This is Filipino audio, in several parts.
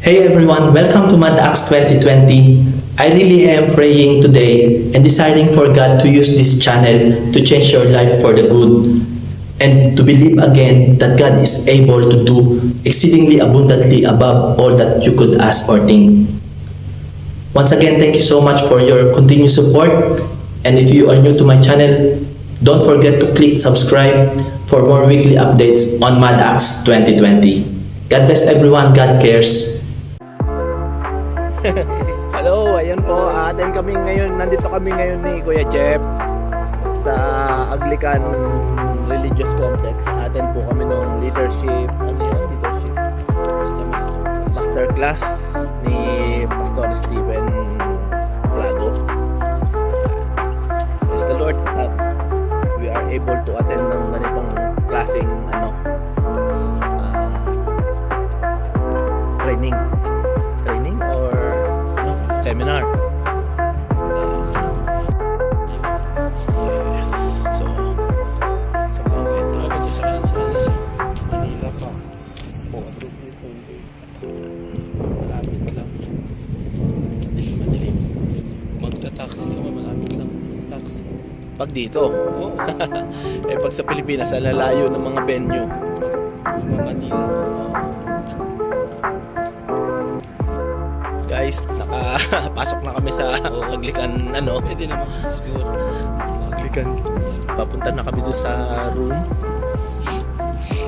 Hey everyone, welcome to MadActs 2020. I really am praying today and deciding for God to use this channel to change your life for the good and to believe again that God is able to do exceedingly abundantly above all that you could ask or think. Once again, thank you so much for your continued support, and if you are new to my channel, don't forget to click subscribe for more weekly updates on MadActs 2020. God bless everyone, God cares. Hello, ayun po, nandito kami ngayon ni Kuya Jeff sa Anglican Religious Complex. Atin po kami ng leadership, master class ni Pastor Steven Prado. Praise the Lord at we are able to attend ng ganitong klaseng training or seminar. Yes. So momento ako sa Manila pa. Malapit lang. Madilim. Magta-taxi ka, malapit lang sa taxi. Pag dito. Pag sa Pilipinas, alalayo ng mga venue. Manila. Guys, nakapasok na kami sa Anglican pwede naman siguro. Anglican. Papunta na kami doon sa room.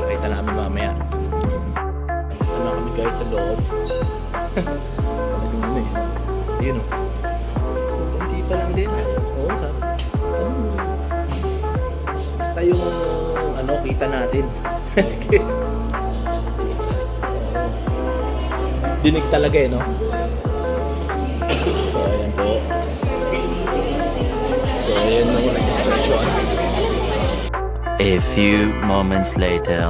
Kita namin mamaya. Punta na kami guys sa loob. Yun o. Kunti pa lang din. Oo, sabi. Basta yung kita natin. Dinig talaga no? So, ayan po. So, ayan yung registration. A few moments later.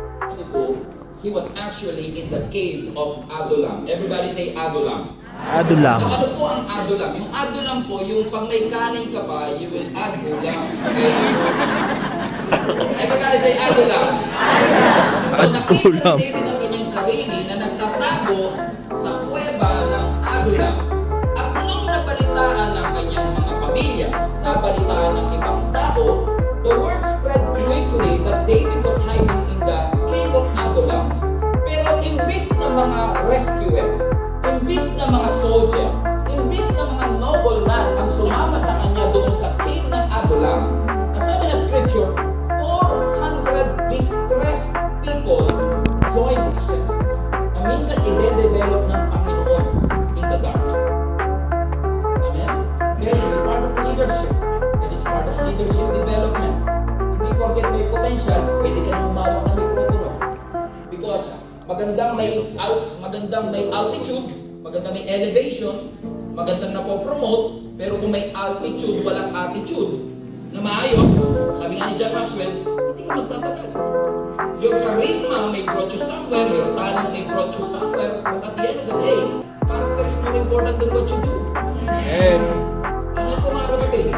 He was actually in the cave of Adullam. Everybody say Adullam. Adulam. Now, ano po ang Adullam? Yung Adullam po, yung pag may kanin ka pa, you will add ulam. Okay? Everybody say Adullam. Nakita ni David ang kanyang sarili na nagtatago sa kuweba ng Adullam. At nung napalitaan ng kanyang mga pamilya, napalitaan ng ibang tao, the word spread quickly that David was hiding in the cave of Adullam. Pero imbis na mga rescuer, imbis na mga soldier, imbis na mga nobleman ang sumama sa kanya doon sa cave ng Adullam, ang sabi na scripture, 400 distressed people joined Christians na minsan i-develop ng Panginoon in the dark. Amen? There is part of leadership. That is part of leadership development. Hindi porket may potential, pwede ka nang humawak ng mikropono. Because magandang may altitude, magandang may elevation, magandang napopromote, pero kung may altitude, walang attitude na maayos, sabi nga ni John Maxwell, hindi ka magtatagal. Your charisma may brought you somewhere, your talent may brought you somewhere, but at the end of the day, character is more important than what you do. Amen. Ano po mga kapatid?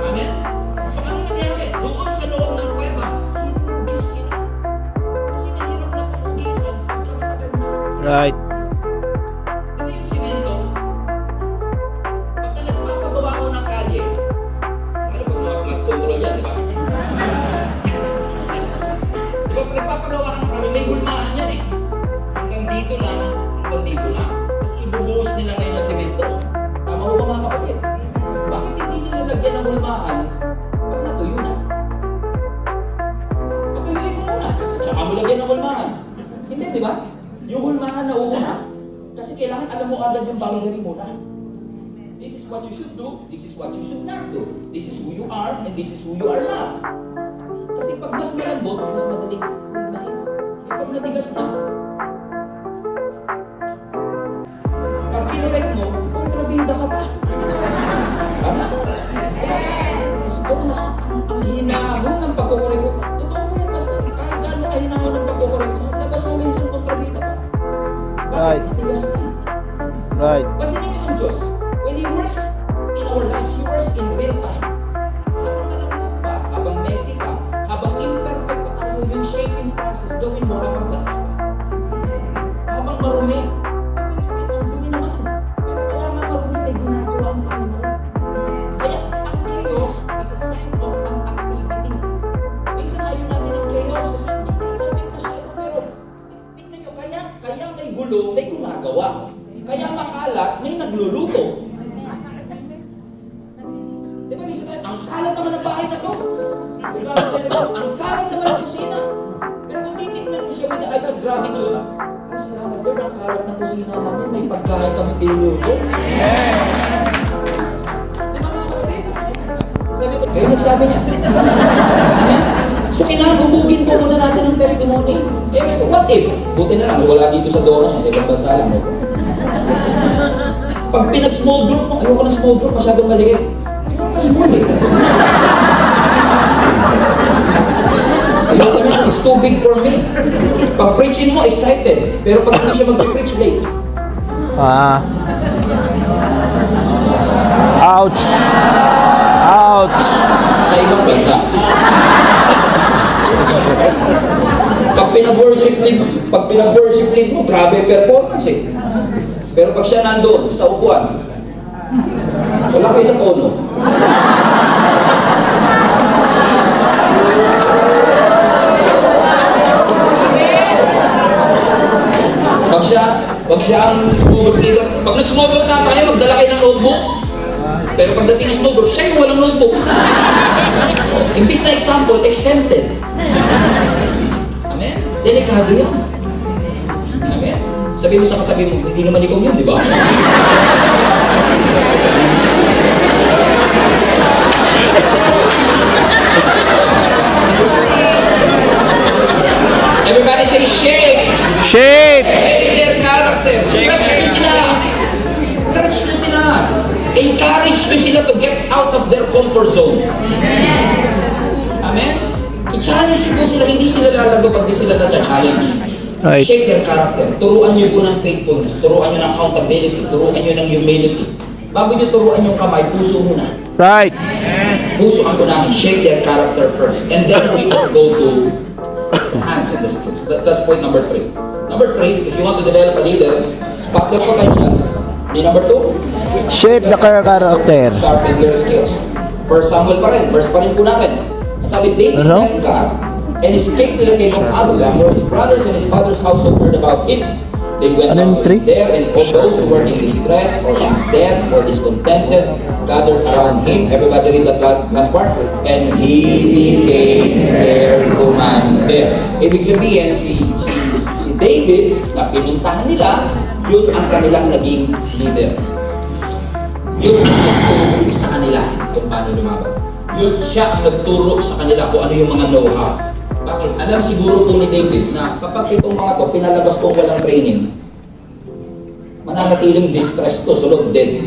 Amen? So ano nangyari? Doon sa loob ng kuweba, hinugis sila. Kasi mahirap na pumugisan pagkakatagal mo. Right. Di ba yung simento? Pagka nagpapagawa ko ng kalye, lalo pag mga flood control yan, di ba? Di ba, nagpapagawa ka ng kalye, may hulmaan yan eh. Hanggang dito lang. Tapos ibubuhos nila ngayon ng simento. Tama ho ba mga kapatid? Bakit hindi nila lagyan ng hulmaan pag natuyo na? Patuyuin mo muna, tsaka mo lagyan ng hulmaan. Hindi, di ba? Yung hulmaan na uuna. Kasi kailangan alam mo agad yung boundary muna. This is what you should do, this is what you should not do. This is who you are, and this is who you are not. Kasi pag mas malambot, mas madaling hulmahin. E pag natigas na, pag kinurek mo, kontrabida ka pa. Tama? Pastor, ang hinahon ng pagkukorek ko. Totoo po yun, Pastor. Kahit gaano kahinahon ng pagkukorek mo, labas mo minsan kontrabida pa. Bakit? Right. Matigas na. Right. Pansinin niyo ang Diyos. When He works in our lives, He works in real time. Habang malambot pa, habang messy pa, habang imperfect pa tayo, yung shaping process, gawin mo habang basa pa. Habang marumi, gulo, may gumagawa. Kaya makalat, may nagluluto. Di ba, minsan tayo, ang kalat naman ng bahay na to. Bigla ko tayo, ang kalat naman ng kusina. Pero kung titignan ko siya with the eyes of gratitude, ay salamat Lord, ang kalat ng kusina namin, may pagkain kami pinuluto. Di ba mga kapatid? Sabi ko, kayo nagsabi niya. Amen? So kailangan hubugin po muna natin ang testimony. Eh, what if? Buti na lang, wala dito sa Doha niya, sa ibang bansa lang. Pag pinag-small group mo, ayoko ng small group, masyadong maliit. Ayoko na small eh. Ayoko na, it's too big for me. Pag preaching mo, excited. Pero pag hindi siya mag-preach, late. Ouch! Ouch! Sa ibang bansa. Pag pinag-worship lead mo, grabe performance eh. Pero pag siya nandoon sa upuan, wala kayo sa tono. Pag siya ang small group leader, pag nag-small group na tayo, magdala kayo ng notebook. Pero pagdating ng small group, siya yung walang notebook. Imbis na example, exempted. Amen? Delikado yan. Amen? Sabi mo sa katabi mo, hindi naman ikaw yun, di ba? Everybody say shake! Shake! Shake their character. Stretch nyo sila. Stretch nyo sila. Encourage nyo sila to get out of their comfort zone. Amen? I-challenge nyo po sila, hindi sila lalago pag di sila na-challenge. Right. Shape their character. Turuan nyo po ng faithfulness. Turuan nyo ng accountability. Turuan nyo ng humility. Bago nyo turuan yung kamay, puso muna. Right. Puso ang unahin. Shape their character first. And then we can go to the hands and the skills. That's point number 3. Number 3, if you want to develop a leader, spot their potential. And number 2, Shape the character. sharpen their skills. First Samuel pa rin. Verse pa rin po natin. Sabi, David left God and escaped to the cave of Adullam, where his brothers and his father's household heard about it. They went out there, and all those who were in distress or in debt or discontented gathered around him. Everybody read that last part. And he became their commander. Ibig sabihin, si David, na pinuntahan nila, yun ang kanilang naging leader. Yun ang nagturo sa kanila kung paano lumaban. Yun siya ang nagturo sa kanila kung ano yung mga know-how. Bakit? Alam siguro po ni David na kapag itong mga to pinalabas kong walang training, mananatiling distress to, sulod dead.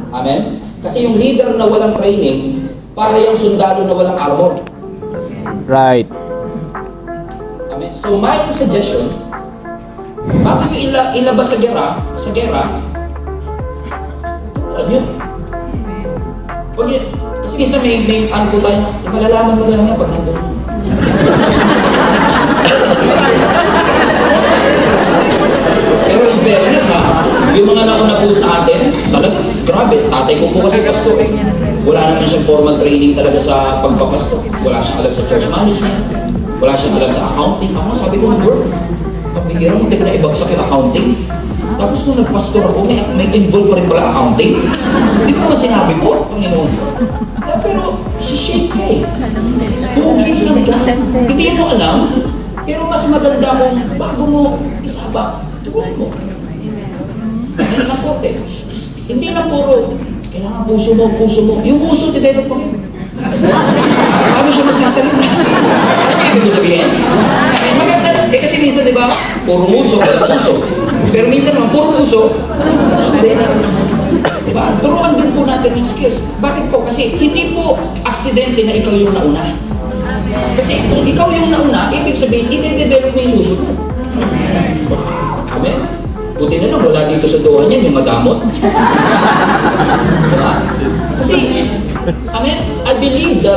Amen? Kasi yung leader na walang training, para yung sundalo na walang armor. Right. Amen? So my suggestion, bakit nyo ilabas sa gera, turuan nyo. Huwag yun. Kasi minsan may ano po tayo, malalaman mo na lang yan pag nandun. Pero in fairness ha, yung mga nauna po sa atin, talaga, grabe, tatay ko po kasi pastor eh. Wala naman siyang formal training talaga sa pagpapasto. Wala siyang alam sa church management. Wala siyang alam sa accounting. Ako sabi ko, Lord, pabihira mo, hindi ko na ibagsak yung accounting. Tapos nung nagpastor ako, may involved pa rin pala accounting. Hindi ko naman sinabi po, Panginoon. Pero shake ka eh. Hugisan ka. Hindi mo alam, pero mas maganda kung bago mo isabak, turuan mo. Hindi lang po, hindi lang puro, kailangan puso mo. Yung puso, develop mo rin. Paano siya magsasalita? Ano kayo ibig sabihin? Maganda, kasi minsan, di ba, puro puso. Pero minsan naman, puro puso din. Diba? Turuan din po natin yung skills. Bakit po? Kasi hindi po aksidente na ikaw yung nauna. Kasi kung ikaw yung nauna, ibig sabihin, i-develop mo yung susunod. Amen? Buti na lang, wala dito sa Doha niyan, yung madamot. Diba? Kasi, amen, I believe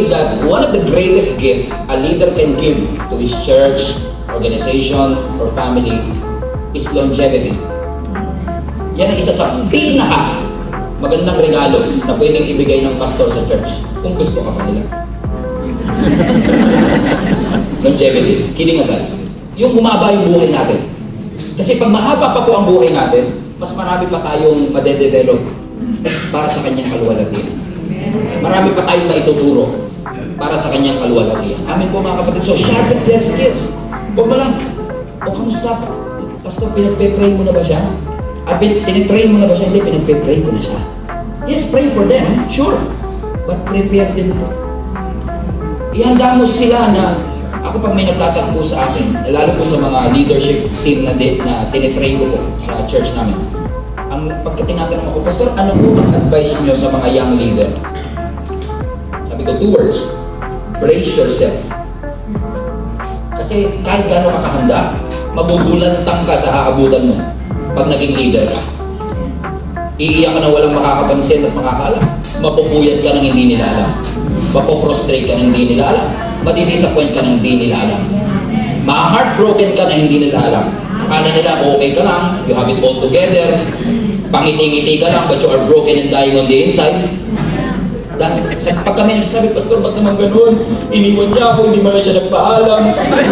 that one of the greatest gift a leader can give to his church, organization, or family is longevity. Yan ang isa sa pinaka magandang regalo na pwedeng ibigay ng pastor sa church kung gusto ka pa nila. Longevity. Kidding aside. yung bumaba yung buhay natin. Kasi pag mahaba pa po ang buhay natin, mas marami pa tayong madedevelop para sa kanyang kaluwalhatian. Marami pa tayong maituturo para sa kanyang kaluwalhatian. Amin po mga kapatid. So, sharpen their skills. Huwag mo lang, kamusta? Pastor, pinagpe-pray mo na ba siya? Tinitrain mo na ba siya? Hindi, pinagpe-pray ko na siya. Yes, pray for them, sure. But prepare them to. Ihanda mo sila na, ako pag may nagtatanong po sa akin, lalo po sa mga leadership team na tinitrain ko po sa church namin, pagka tinatanong ako, Pastor, ano po ang advice niyo sa mga young leader? Sabi ko, 2 words, brace yourself. Kasi kahit gano'n ka kahanda, mabubulantang ka sa aabutan mo pag naging leader ka. Iiyak ka na walang makakapansin at makakaalam. Mapupuyat ka ng hindi nila alam. Mapoprostrate ka ng hindi nila alam. Madidisappoint ka ng hindi nila alam. Ma-heartbroken ka na hindi nila alam. Akala nila okay ka lang, you have it all together, pangiti-ngiti ka lang, but you are broken and dying on the inside. Pag kami nagsasabi, Pastor, ba't naman ganun? Iniwan niya ako, hindi man lang siya nagpaalam.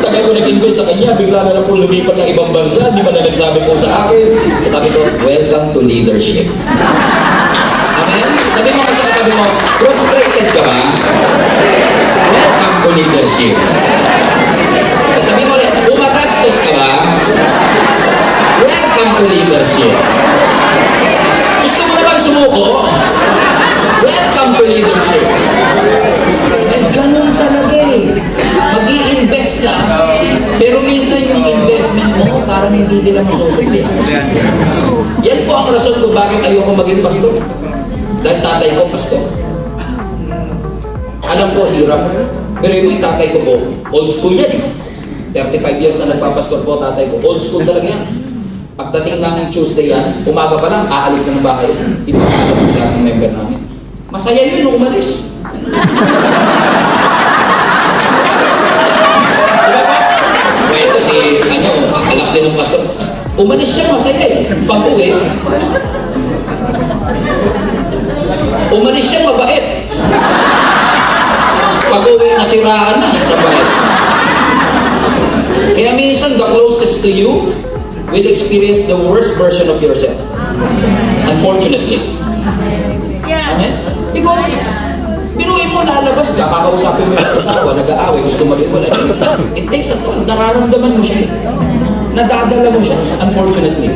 Tagal ko nag-invest sa kanya, bigla na lang po lumipat ng ibang bansa, hindi man lang nagsabi po sa akin. Sabi ko, welcome to leadership. Amen? Sabi mo kasi katabi mo, frustrated ka ba? Welcome to leadership. Sabi mo ulit, umagastos ka ba? Welcome to leadership. Gusto mo naman sumuko? Welcome to leadership. And ganun talaga eh. Mag-i-invest ka, pero minsan yung investment mo, parang hindi nila masusukli. Yan po ang rason kung bakit ayoko maging pastor. Dahil tatay ko, pastor. Alam ko, hirap. Pero yung tatay ko po, old school yan eh. 35 years na nagpapastor po tatay ko. Old school talaga yan. Pagdating ng Tuesday yan, umaga pa lang, aalis na ng bahay. Ito ang alam ng lahat ng member namin. Masaya yun nung umalis. Diba ba? Kwento si, anak din ng pastor. Umalis siya, masaya eh. Pag-uwi, umalis siya, mabait. Pag-uwi, nasiraan na, mabait. Kaya minsan, the closest to you will experience the worst version of yourself. Unfortunately. Amen? Because, binuhin mo, lalabas ka, kakausapin mo yung asawa, nag-aaway, gusto mag-iwalay. It takes a toll. Nararamdaman mo siya eh. Nadadala mo siya, unfortunately.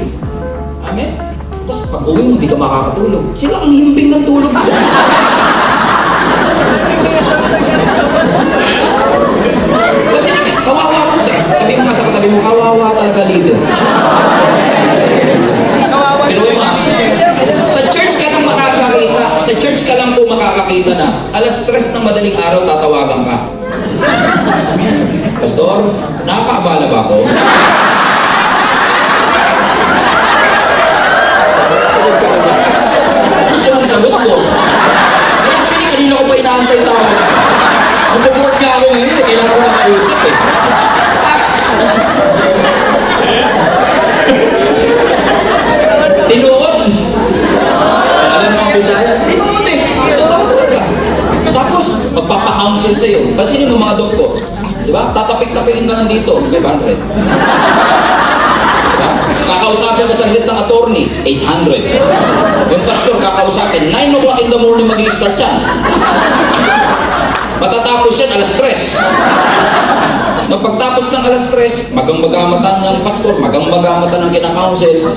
Amen? Tapos pag-uwi mo, di ka makakatulog. Sila ang himbing ng tulog dito. Kasi kawawa ko siya. Sabi mo nga sa katabi mo, kawawa talaga leader. Binuhin mo ha. Sa church ka lang makakakita, sa church ka lang po makakakita na alas 3 ng madaling araw tatawagan ka. Pastor, nakakaabala ba ako? Gusto mong sagot ko. Ay, actually, kanina ko pa inaantay tawag. Mag-board nga ako ngayon, kailangan ko na kausap eh. Tinuod. Alam mo ang Bisaya? Tinuod eh. Totoo talaga. Tapos, magpapa-counsel sa'yo. Pansinin mo mga doktor. Diba? Tatapik-tapikin ka nandito. 500. Diba? Kakausapin ka saglit ng attorney. 800. Yung pastor kakausapin. 9 o'clock in the morning mag-i-start yan. Matatapos yan alas 3. Nang pagtapos ng alas 3, magang-magamatan ng pastor, magang-magamatan ng kinakounsel.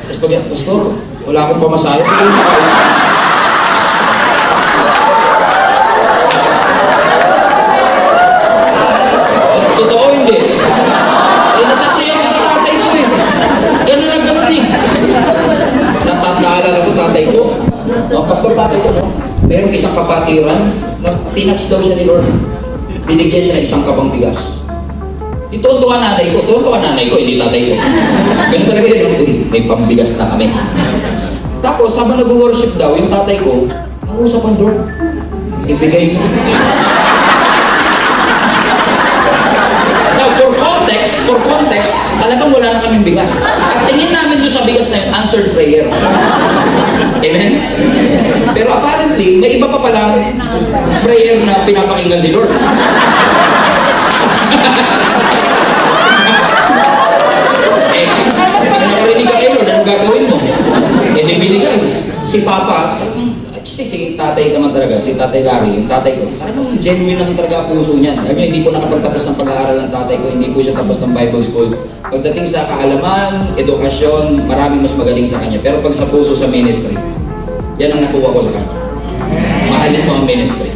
Tapos pag pastor, wala akong pamasahe. Totoo hindi. Eh, nasaksiyan ko sa tatay ko eh. Ganun na ganun eh. Naalala ko tatay ko. No, pastor tatay ko, no? Merong isang kapatiran na tinouch daw siya ni Lord. Binigyan siya ng isang kabang bigas. Ituwa nanay ko. Tuwa nanay ko, hindi tatay ko. Ganun talaga yun. Uy, may pambigas na kami. Tapos, habang nag-worship daw, yung tatay ko, ang usap ang Lord. Ibigay mo. Now, for context, talagang wala na kaming bigas. At tingin namin doon sa bigas na yun, answered prayer. Amen? Pero apparently, may iba pa palang prayer na pinapakinggan si Lord. talaga, si Tatay Larry, yung tatay ko, talagang genuine naman talaga puso niyan. Alam niyo, hindi po nakapagtapos ng pag-aaral ng tatay ko, hindi po siya tapos ng Bible school. Pagdating sa kaalaman, edukasyon, maraming mas magaling sa kanya. Pero pag sa puso sa ministry, yan ang nakuha ko sa kanya. Mahalin mo ang ministry,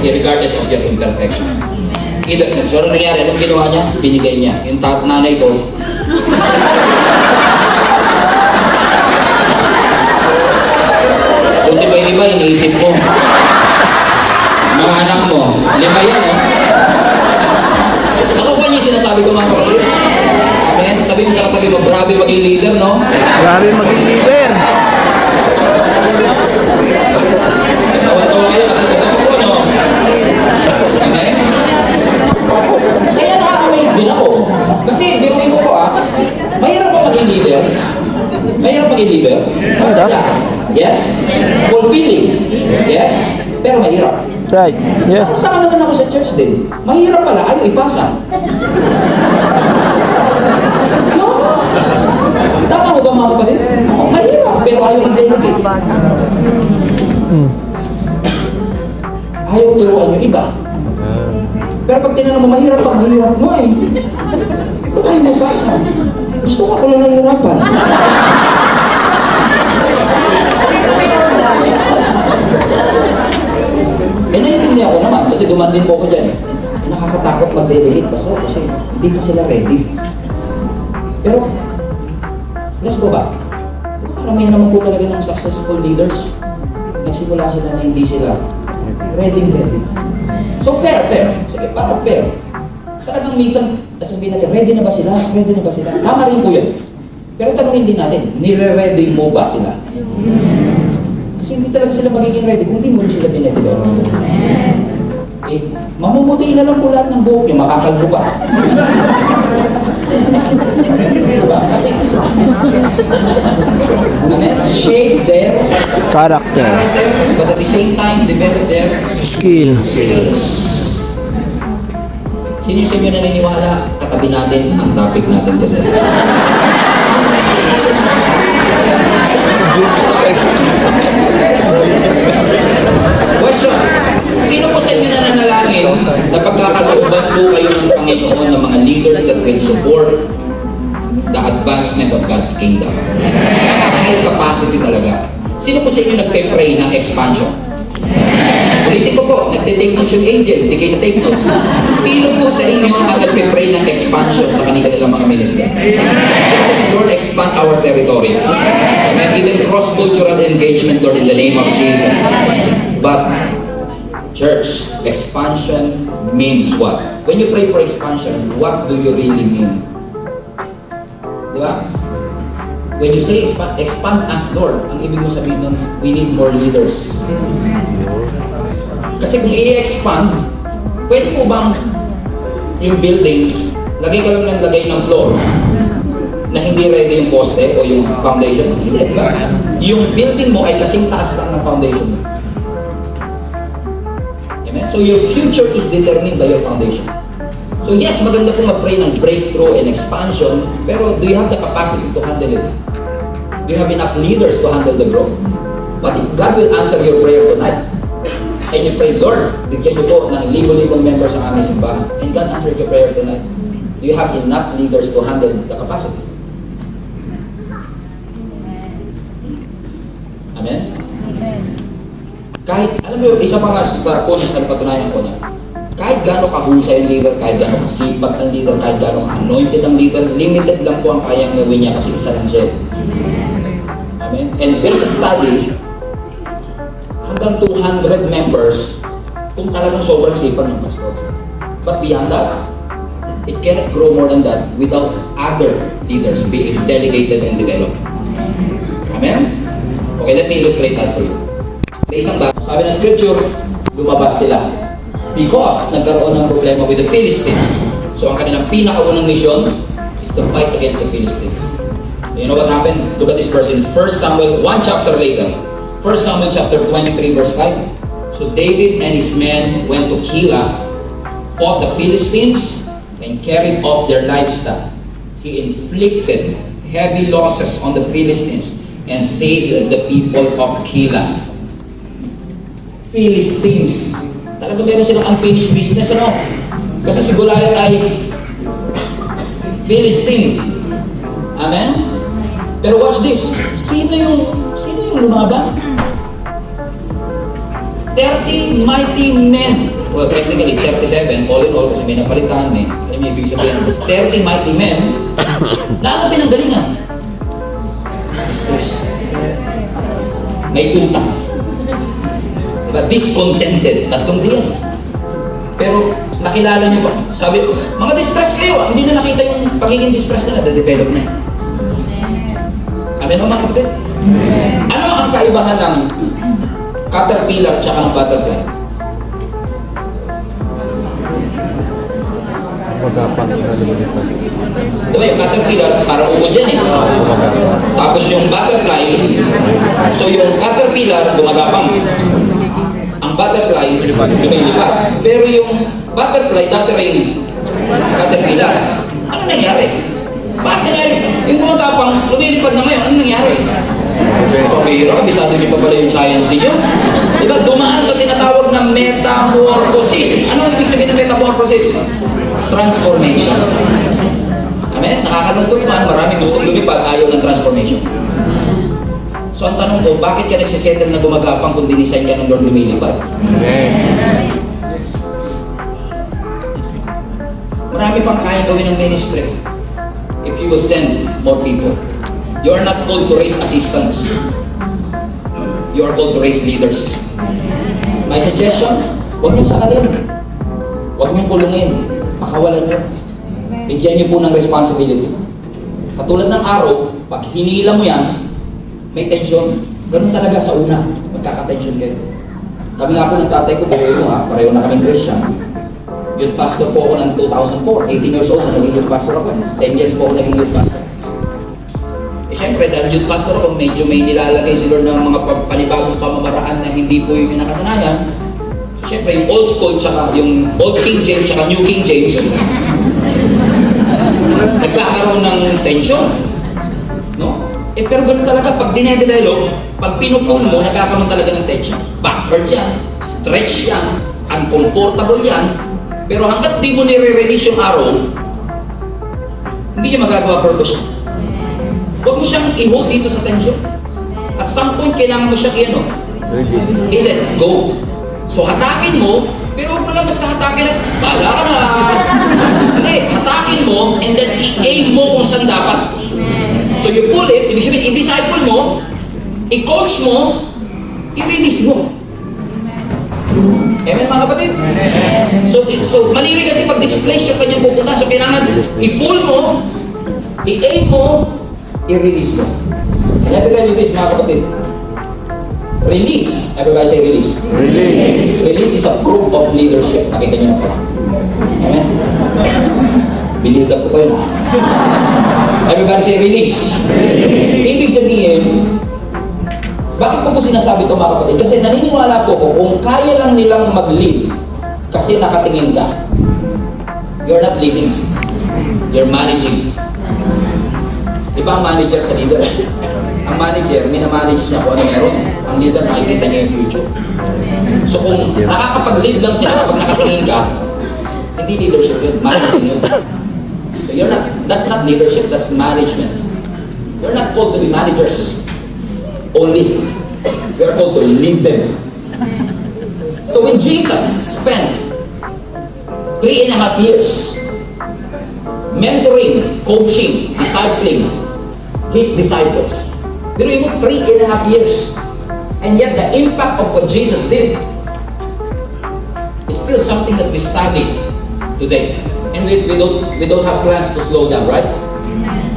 regardless of your imperfection. So ano nangyari? Anong ginawa niya? Binigay niya. Yung nanay ko, kung iba-iba, iniisip mo. Mga anak mo, 5 yan, oh. Nakuha niyo yung sinasabi ko, mga kapatid. Amen? Sabi mo sa katabi mo, grabe maging leader, no? Grabe maging leader. Tawa-tawa kayo kasi tawa ko, no? Amen? Kaya na-amaze din ako. Kasi, biruin mo ko, mahirap ba maging leader? Mahirap maging leader? Masaya. Yes? Fulfilling. Yes? Pero mahirap. Right. Yes. Saan naman ako sa church din? Mahirap pala, ayaw ipasa. No? Tama ko ba mga kapatid? Mahirap, pero ayaw mag-delegate. Ayaw turuan yung iba. Pero pag tinanong mo, mahirap pa, mahirap mo eh. Ba't ayaw magpasa? Gusto ko lang nahihirapan. Naiintindihan ko naman kasi duman din po ako dyan. Nakakatakot mag-delegate kasi hindi pa sila ready. Pero, let's go back. Karamihan naman po talaga ng successful leaders. Nagsimula sila na hindi sila ready. So fair. Sige, parang fair. Talagang minsan, sabihin natin, ready na ba sila? Tama rin po yan. Pero tanongin din natin, nire-ready mo ba sila? Kasi hindi talaga sila magiging ready kung hindi mo rin sila dinedevelop. Mamumuti na lang po lahat ng buhok nyo, makakalbo pa. Diba? Kasi, shape their Character. but at the same time, develop their Skills. Sino sa inyo naniniwala? Katabi natin ang topic natin today. Question. Sino po sa inyo nananalangin na pagkakalooban po kayo ng Panginoon ng mga leaders that will support the advancement of God's kingdom? High capacity talaga. Sino po sa inyo nagpe-pray ng expansion? Ulitin ko po, nagte-take notes yung angel, hindi kayo na-take notes. Sino po sa inyo ang nagpe-pray ng expansion sa kanilang mga ministry? Lord, expand our territory. And even cross-cultural engagement, Lord, in the name of Jesus. But, church, expansion means what? When you pray for expansion, what do you really mean? Diba? When you say expand us, Lord, ang ibig mo sabihin nun, we need more leaders. Kasi kung i-expand, pwede mo bang yung building, lagay ka lang ng lagay ng floor na hindi ready yung poste o yung foundation? Hindi, diba? Yung building mo ay kasing taas lang ng foundation. Amen? So your future is determined by your foundation. So yes, maganda po mag-pray ng breakthrough and expansion, pero do you have the capacity to handle it? Do you have enough leaders to handle the growth? What if God will answer your prayer tonight? And you pray, Lord, bigyan niyo po ng libo-libong members ang aming simbahan. And God answered your prayer tonight. Do you have enough leaders to handle the capacity? Amen? Kahit, alam mo, isa pa nga sa points na patunayan ko na, kahit gano'ng kahusay ang leader, kahit gano'ng kasipat ang leader, kahit gano'ng anointed ang leader, limited lang po ang kayang gawin niya kasi isa lang siya. Amen? And based sa study, hanggang 200 members kung talagang sobrang sipag ng pastor. But beyond that, it cannot grow more than that without other leaders being delegated and developed. Amen? Okay, let me illustrate that for you. May isang bata, sabi ng scripture, lumabas sila because nagkaroon ng problema with the Philistines. So ang kanilang pinakaunang mission is to fight against the Philistines. You know what happened? Look at this verse in 1 Samuel, 1 chapter later. 1 Samuel chapter 23 verse 5. So David and his men went to Keilah, fought the Philistines, and carried off their livestock. He inflicted heavy losses on the Philistines and saved the people of Keilah. Philistines. Talaga meron silang unfinished business, ano? Kasi si Goliath ay Philistine. Amen? Pero watch this. Sino yung lumaban? 30 mighty men. Well, technically, it's 37. All in all, kasi may napalitan eh. Alam niyo ibig sabihin? 30 mighty men. Lahat na pinanggalingan. Stress. May utang. Diba? Discontented. Tatlong diyan. Pero, nakilala niyo ba? Sabi, mga distress kayo. Hindi na nakita yung pagiging distress na na-develop na. Amen o mga kapatid? Ano ang kaibahan ng caterpillar at ng butterfly? Magapang siya lumilipad. Diba yung caterpillar, parang uod yan eh. Tapos yung butterfly, so yung caterpillar, gumagapang. Ang butterfly, lumilipad. Pero yung butterfly, dati rin caterpillar. Ano nangyari? Bakit nangyari? Yung gumagapang, lumilipad na ngayon, ano nangyari? Pabira, kabisado niyo pa pala yung science niyo. Diba, dumaan sa tinatawag na metamorphosis. Ano ang ibig sabihin ng metamorphosis? Transformation. Amen? Nakakalungkot man, marami gustong lumipad, ayaw ng transformation. So ang tanong ko, bakit ka nagsisettle na gumagapang kung dinisign ka ng Lord lumilipad? Marami pang kaya gawin ng ministry if you will send more people. You are not called to raise assistants. You are called to raise leaders. My suggestion, huwag niyong sakalin. Huwag niyong kulungin. Pakawalan niyo. Bigyan niyo po ng responsibility. Katulad ng araw, pag hinila mo yan, may tension. Ganun talaga sa una. Magkaka-tension kayo. Kami nga po ng tatay ko, pareho na kaming Christian. Youth pastor po ako ng 2004. 18 years old na naging youth pastor ako. 10 years po ako naging youth pastor. Eh syempre, dahil youth pastor ako, medyo may nilalagay si Lord ng mga panibagong pamamaraan na hindi po yung nakasanayan. Syempre, yung old school, tsaka yung old King James, tsaka new King James, nagkakaroon ng tension. No? Eh pero ganun talaga, pag dinedevelop, pag pinupun mo, nagkakaroon talaga ng tension. Backward yan, stretch yan, uncomfortable yan, pero hanggat di mo nire-release yung arrow, hindi niya magagawa purpose niya. Huwag mo siyang i-hold dito sa tension. At some point, kailangan mo siya i-let go. So hatakin mo, pero huwag mo lang basta hatakin at bahala ka na. Hindi, hatakin mo and then i-aim mo kung saan dapat. So you pull it, ibig sabihin, i-disciple mo, i-coach mo, i-release mo. Amen mga kapatid? So maliri kasi pag-displace yung kanyang pupunta. So kailangan i-pull mo, i-aim mo, i-release mo. And let me tell you this mga kapatid. Release. Everybody say release. Release. Release is a proof of leadership. Nakita niyo na po. Amen? Believe up ko kayo na. Everybody say release. Release. Ibig sabihin, bakit ko po sinasabi ito mga kapatid? Kasi naniniwala po ko kung kaya lang nilang mag-lead kasi nakatingin ka, you're not leading. You're managing. Iba ang manager sa leader. Ang manager, minamanage niya kung ano meron. Ang leader, nakikita niya yung future. So kung nakakapag-lead lang sila pag nakatingin ka, hindi leadership yun, managing yun. So you're not, that's not leadership, that's management. You're not called to be managers only. You're called to lead them. So when Jesus spent 3.5 years mentoring, coaching, discipling His disciples, pero yung 3.5 years, and yet the impact of what Jesus did is still something that we study today. And we don't have plans to slow down, right?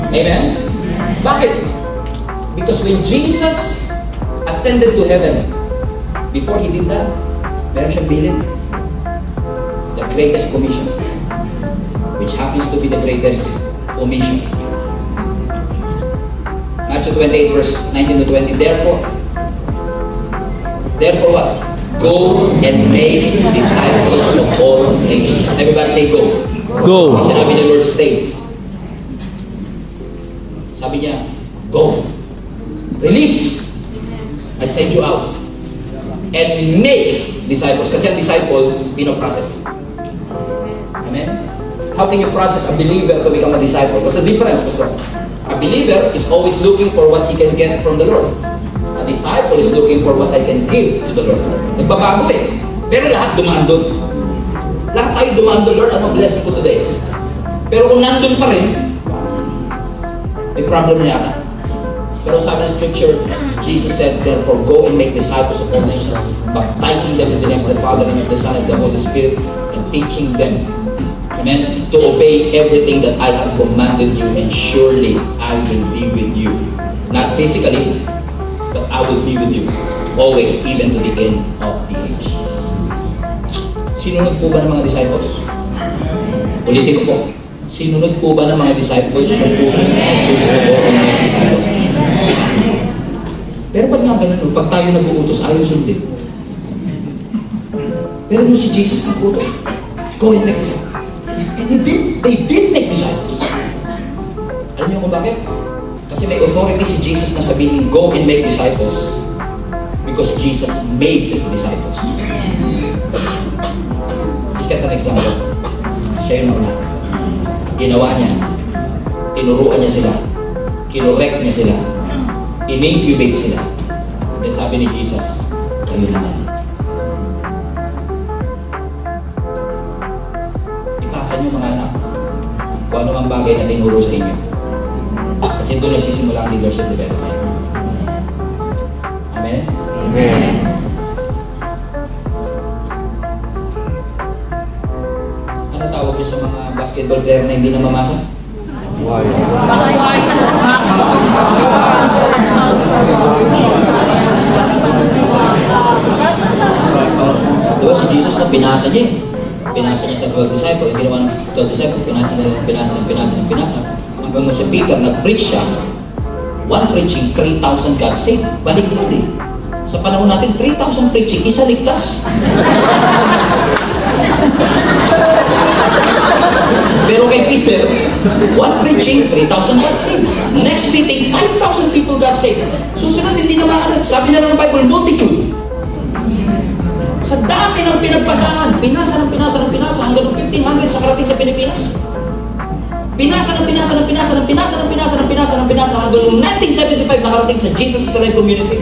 Amen? Bakit? Because when Jesus ascended to heaven, before He did that, meron siyang bilin. The Greatest Commission, which happens to be the greatest omission. Matthew 28 verse 19 to 20. Therefore what? Go and make disciples of all nations. Everybody say go. Go. Hindi sinabi ni Lord stay. Sabi niya, go. Release. I send you out. and make disciples. Kasi ang disciple, pinoprocess. Amen? How can you process a believer to become a disciple? What's the difference, Pastor? A believer is always looking for what he can get from the Lord. A disciple is looking for what I can give to the Lord. Nagbabago eh. Pero lahat dumaan doon. Lahat tayo dumaan doon, Lord, anong blessing ko today? Pero kung nandun pa rin, may problem na yata. Pero sabi ng scripture, Jesus said, therefore go and make disciples of all nations, baptizing them in the name of the Father and of the Son and the Holy Spirit, and teaching them, amen, to obey everything that I have commanded you, and surely I will be with you. Not physically, but I will be with you, always, even to the end of the age. Sinunod po ba ng mga disciples? Ulitin ko po. Sinunod po ba ng mga disciples yung utos na Jesus na po ng mga disciples? Pero pag nga ganun, pag tayo nag-uutos, ayaw sundin. Pero nung si Jesus nag-uutos, go and make disciples. And they did make disciples. Alam niyo kung bakit? Kasi may authority si Jesus na sabihin, go and make disciples, because Jesus made disciples. I-set an example. Siya yung nauna. Ginawa niya. Tinuruan niya sila. Kinorek niya sila. In-incubate sila. Kaya sabi ni Jesus, kayo naman. Ipasa niyo mga anak kung ano mang bagay na tinuro sa inyo. Kasi doon nagsisimula ang leadership development. Amen? Amen. Ano tawag niyo sa mga basketball player na hindi na mamasa? Why? Diba si Jesus na pinasa niya eh. Pinasa niya sa 12 disciples, hindi naman 12 disciples, pinasa. Hanggang mo si Peter, nag-preach siya. One preaching, 3,000 God saved. Baliktad eh. Sa panahon natin, 3,000 preaching, isa ligtas. Pero kay Peter, one preaching, 3,000 God saved. Next meeting, 5,000 people got saved. Susunod, hindi naman, sabi na lang ng Bible, multitude. Sa dami ng pinagpasahan, pinasa hanggang 1,500 sa karating sa Pilipinas. Pinasa hanggang 1975 nakarating sa Jesus sa Life Community.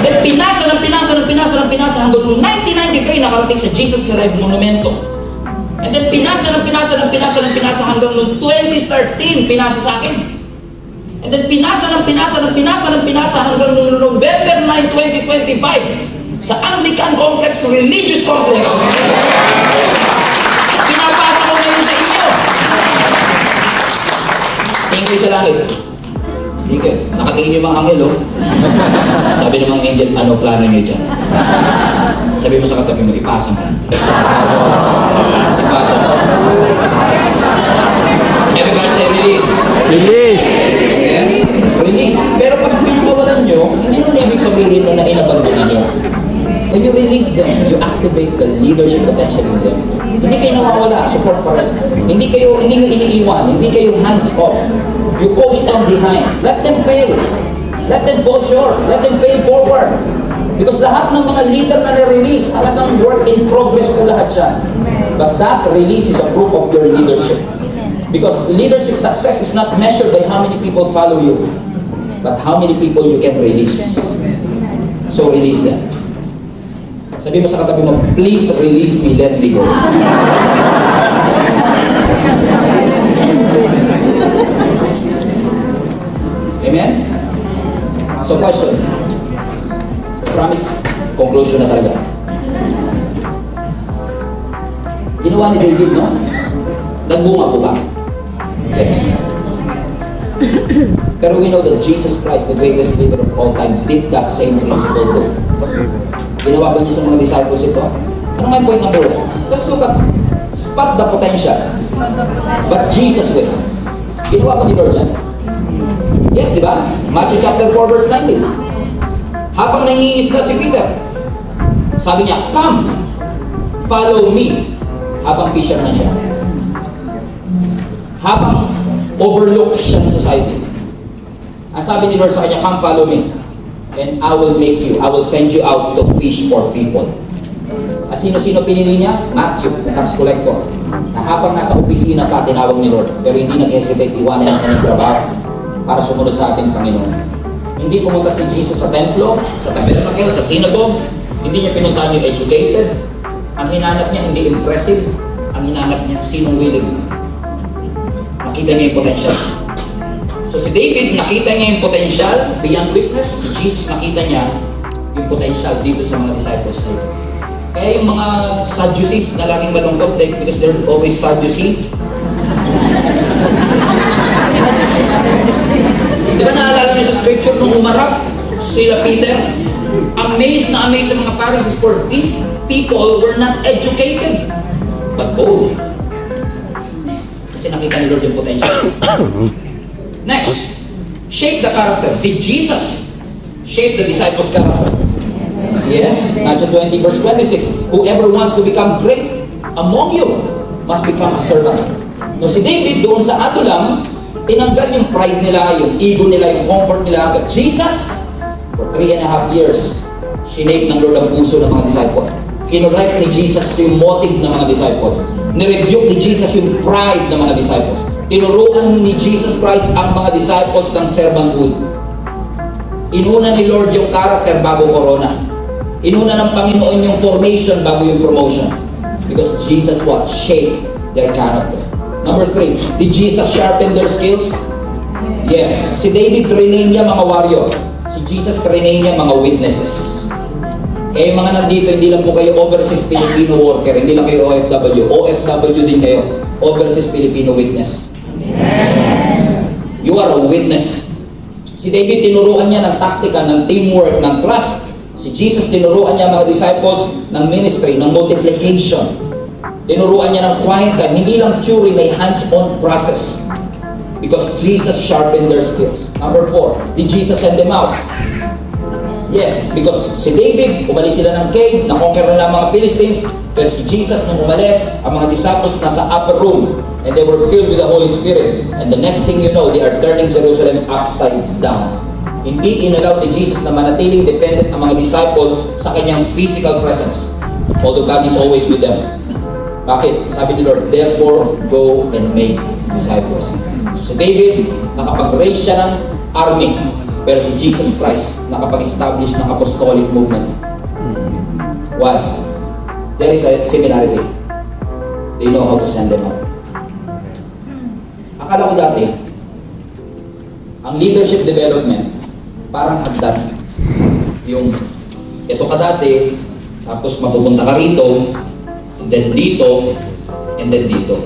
Then pinasa hanggang 1993 nakarating sa Jesus sa Life Monumento. And then pinasa hanggang 2013 pinasa sa akin. And then pinasa hanggang November 9, 2025 sa Anglican Complex, Religious Complex. Pinapasa ko ngayon sa inyo. Tingin ko sa langit. Thank you. Nakatingin yung mga angel, oh. Sabi ng mga angel, ano plano nyo dyan? Sabi mo sa katabi mo, ipasa mo. Ipasa mo. Everybody say release. Release! Yes? Release. Pero pag pinawalan nyo, hindi naman ibig sabihin na inabanggit ninyo. When you release them, you activate the leadership potential in them. Hindi kayo nawawala, support pa rin. Hindi nyo iniiwan, hindi kayo hands off. You coach from behind. Let them fail. Let them fall short. Let them fail forward. Because lahat ng mga leader na na-release, talagang work in progress po lahat yan. But that release is a proof of your leadership. Because leadership success is not measured by how many people follow you, but how many people you can release. So release them. Sabi mo sa katabi mo, please release me, let me go. Amen? So question. Promise. Conclusion na talaga. Ginawa ni David, no? Nagbunga po ba? Yes. Pero we know that Jesus Christ, the greatest leader of all time, did that same principle too. Ginawa ba niya sa mga disciples ito? Ano nga yung point number 1? Let's look at spot the potential. But Jesus will. Ginawa ba ni Lord yan? Yes, di ba? Matthew chapter 4 verse 19. Habang nangingisda si Peter, sabi niya, come, follow me. Habang fisherman siya. Habang overlooked siya ng society. Ang sabi ni Lord sa kanya, come follow me. and I will send you out to fish for people. At sino-sino pinili niya? Matthew, the tax collector. Na habang nasa opisina pa, tinawag ni Lord. Pero hindi nag-hesitate iwanan ang kanyang trabaho para sumunod sa ating Panginoon. Hindi pumunta si Jesus sa templo, sa tabernacle, sa synagogue. Hindi niya pinuntahan yung educated. Ang hinanap niya, hindi impressive. Ang hinanap niya, sinong willing. Nakita niya yung potential. So si David, nakita niya yung potential beyond weakness. Si Jesus, nakita niya yung potential dito sa mga disciples niya. Kaya yung mga Sadducees na laging malungkot because they're always Sadducee. Di ba naalala niyo sa scripture nung umarap sila Peter? Amazed na amazed ang mga Pharisees for these people were not educated but bold. Kasi nakita ni Lord yung potential. Next, shape the character. Did Jesus shape the disciples' character? Yes, Matthew 20 verse 26. Whoever wants to become great among you must become a servant. No, si David doon sa Adulam, tinanggal yung pride nila, yung ego nila, yung comfort nila. But Jesus, for 3.5 years, shinape ng Lord ang puso ng mga disciples. Kinorek ni Jesus yung motive ng mga disciples. Nirebuke ni Jesus yung pride ng mga disciples. Tinuruan ni Jesus Christ ang mga disciples ng servanthood. Inuna ni Lord yung character bago corona. Inuna ng Panginoon yung formation bago yung promotion. Because Jesus what? Shaped their character. Number 3, did Jesus sharpen their skills? Yes. Si David, trainee niya mga warrior. Si Jesus, trainee niya mga witnesses. Kaya yung mga nandito, hindi lang po kayo overseas Filipino worker, hindi lang kayo OFW. OFW din kayo. Overseas Filipino witness. You are a witness. Si David, tinuruan niya ng taktika, ng teamwork, ng trust. Si Jesus, tinuruan niya mga disciples ng ministry, ng multiplication. Tinuruan niya ng quiet time. Hindi lang theory, may hands-on process. Because Jesus sharpened their skills. Number 4, did Jesus send them out? Yes, because si David, umalis sila ng cave, na-conquer nila ang mga Philistines. Pero si Jesus, nung umalis, ang mga disciples nasa upper room. And they were filled with the Holy Spirit. And the next thing you know, they are turning Jerusalem upside down. Hindi inalaw ni Jesus na manatiling dependent ang mga disciple sa kanyang physical presence. Although God is always with them. Bakit? Sabi ni Lord, therefore, go and make disciples. So David, nakapag-raise siya ng army. Pero si Jesus Christ, nakapag-establish ng apostolic movement. Why? There is a similarity. They know how to send them out. Akala ko dati, ang leadership development, parang hagdan. Yung, ito ka dati, tapos mapupunta ka rito, and then dito, and then dito.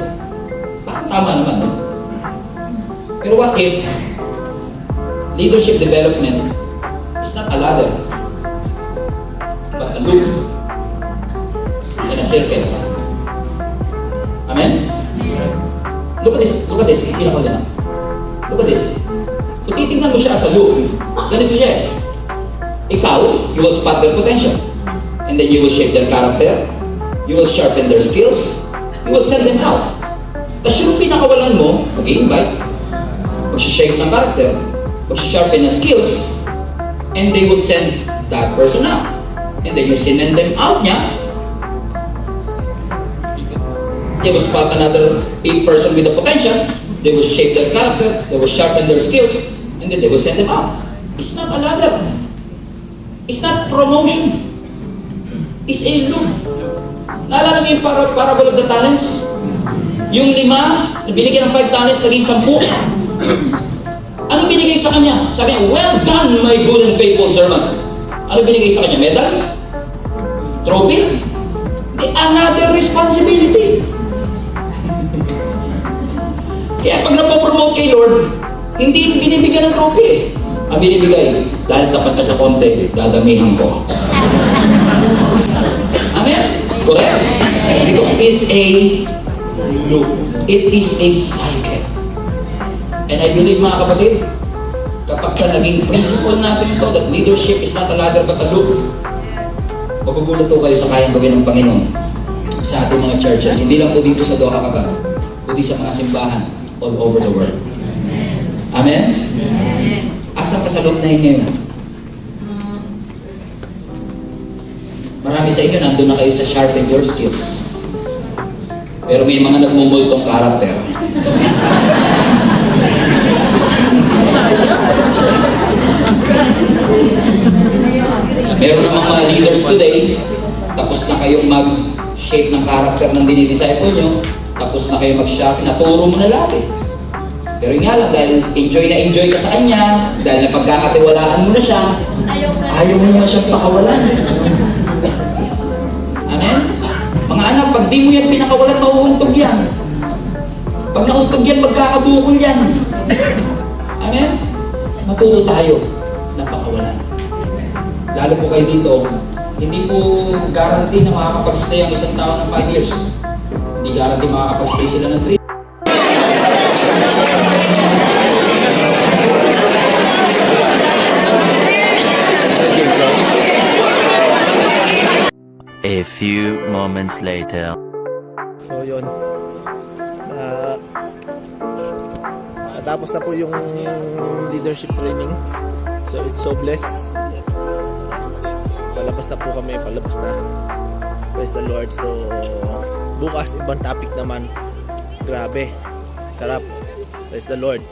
Parang tama naman, no? Pero what if leadership development is not a ladder, but a loop in a circle? Amen? Look at this, Look at this. Kung titignan mo siya sa loop, ganito siya eh. Ikaw, you will spot their potential. And then you will shape their character. You will sharpen their skills. You will send them out. Tapos yung pinakawalan mo, mag-i-invite, mag-shape ng character, mag-sharpen ng skills, and they will send that person out. And then you send them out niya. They will spot another person with the potential. They will shape their character, they will sharpen their skills, and then they will send them out. It's not a ladder. It's not promotion. It's a loop. Naalala mo yung parable of the talents? Yung 5, binigyan ng 5 talents, naging 10. Ano binigay sa kanya? Sabi niya, well done, my good and faithful servant. Ano binigay sa kanya? Medal? Trophy? Another responsibility. Kaya pag napopromote kay Lord, hindi binibigyan ng trophy. Ang binibigay, dahil tapat ka sa konti, dadamihan ko. Amen? Correct? Because it's a loop. It is a cycle. And I believe mga kapatid, kapag ka naging principle natin ito, that leadership is not a ladder but a loop, magugulat po kayo sa kayang gawin ng Panginoon sa ating mga churches. Hindi lang po dito sa Doha Kagat, kundi sa mga simbahan all over the world. Amen? Asan ka sa loob na ngayon? marami sa inyo, nandun na kayo sa sharpen your skills. Pero may mga nagmumultong karakter. Meron namang mga leaders today, tapos na kayong mag-shape ng character ng dinidisciple nyo, tapos na kayo mag-shape, naturo mo na lahat eh. Pero yun nga lang, dahil enjoy ka sa kanya, dahil napagkakatiwalaan mo na siya, ayaw mo naman siyang pakawalan. Amen? Mga anak, pag di mo yan pinakawalan, mauuntog yan. Pag nauntog yan, magkakabukol yan. Amen? Matuto tayo na pakawalan. Lalo po kayo dito, hindi po guarantee na makakapag-stay ang isang tao ng 5 years. Hindi guarantee makakapag-stay sila ng 3. A few moments later. So yun. Tapos na po yung leadership training. So it's so blessed. Palabas na po kami, palabas na. Praise the Lord. So bukas ibang topic naman. Grabe. Sarap. Praise the Lord.